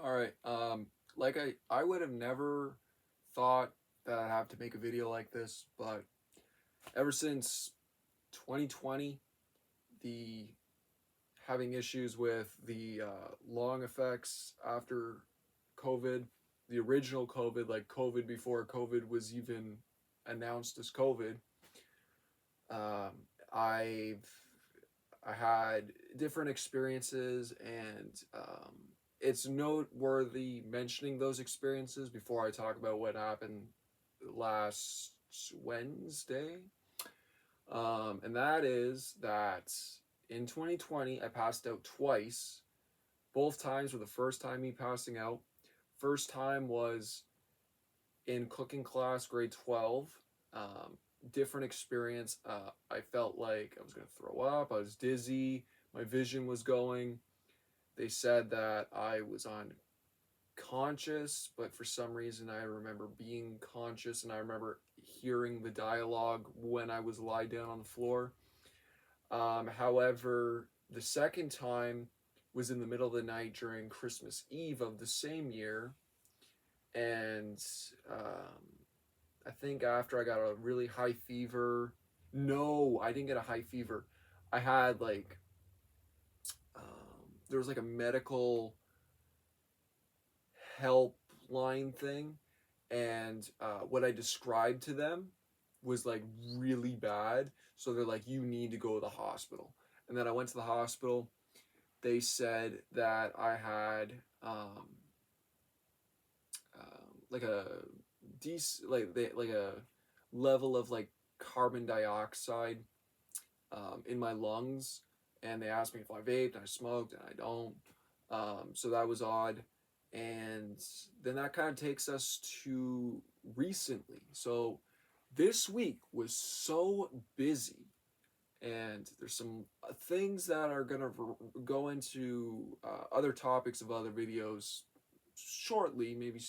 All right. Like I would have never thought that I'd have to make a video like this, but ever since 2020, the having issues with the long effects after COVID, the original COVID, like COVID before COVID was even announced as COVID. Um, I've I had different experiences, and it's noteworthy mentioning those experiences before I talk about what happened last Wednesday. And that is that in 2020, I passed out twice. Both times were the first time me passing out. First time was in cooking class, grade 12. Um, Different experience. I felt like I was going to throw up. I was dizzy. My vision was going. They said that I was unconscious, but for some reason I remember being conscious, and I remember hearing the dialogue when I was lie down on the floor. However, the second time was in the middle of the night during Christmas Eve of the same year, and I think after I got a really high fever. No, I didn't get a high fever. I had like there was like a medical helpline thing, and what I described to them was like really bad. So they're like, "You need to go to the hospital." And then I went to the hospital. They said that I had like a like a level of like carbon dioxide in my lungs, and they asked me if I vaped and I smoked, and I don't. So that was odd. And then that kind of takes us to recently. So this week was so busy, and there's some things that are going to go into other topics of other videos shortly, maybe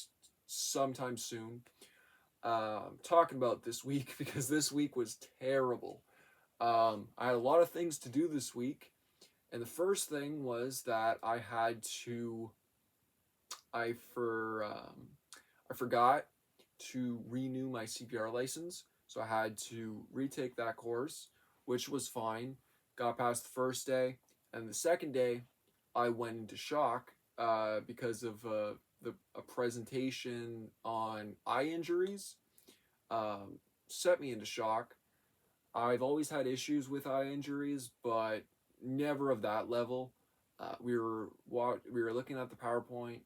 sometime soon. Talking about this week because this week was terrible. I had a lot of things to do this week, and the first thing was that I for I forgot to renew my CPR license, so I had to retake that course, which was fine. Got past the first day, and the second day, I went into shock because of a presentation on eye injuries. Um, Set me into shock. I've always had issues with eye injuries, but never of that level. We were looking at the PowerPoint,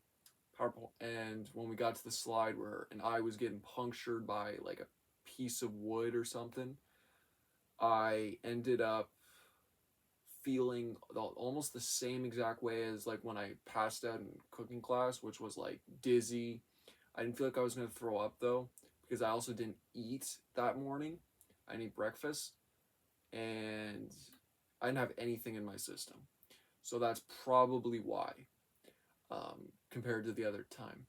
and when we got to the slide where an eye was getting punctured by like a piece of wood or something, I ended up feeling almost the same exact way as like when I passed out in cooking class, which was like dizzy. I didn't feel like I was gonna throw up though, because I also didn't eat that morning. I didn't eat breakfast, and I didn't have anything in my system. So that's probably why, compared to the other time.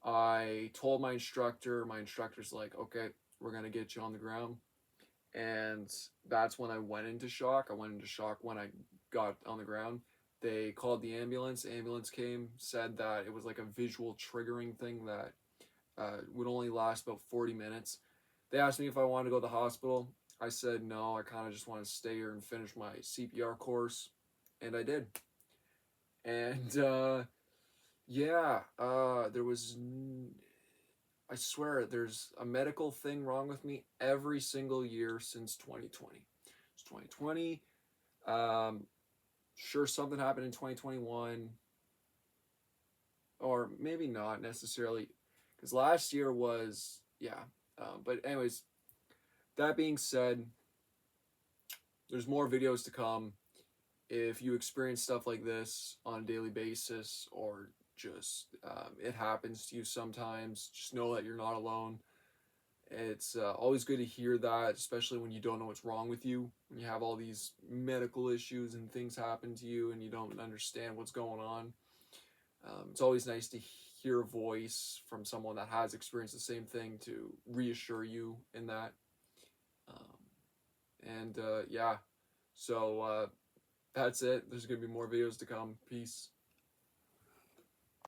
I told my instructor's like, okay, we're going to get you on the ground. And that's when I went into shock. I went into shock when I got on the ground. They called the ambulance. Ambulance came, said that it was like a visual triggering thing that would only last about 40 minutes. They asked me if I wanted to go to the hospital. I said no, I kind of just want to stay here and finish my CPR course. And I did. And yeah, I swear, there's a medical thing wrong with me every single year since 2020. It's 2020. Um, sure, something happened in 2021, or maybe not necessarily, because last year was, yeah. But, anyways, that being said, there's more videos to come. If you experience stuff like this on a daily basis, or just it happens to you sometimes, just know that you're not alone. It's always good to hear that, especially when you don't know what's wrong with you, when you have all these medical issues and things happen to you and you don't understand what's going on. It's always nice to hear a voice from someone that has experienced the same thing to reassure you in that. And yeah, so that's it. There's going to be more videos to come. Peace.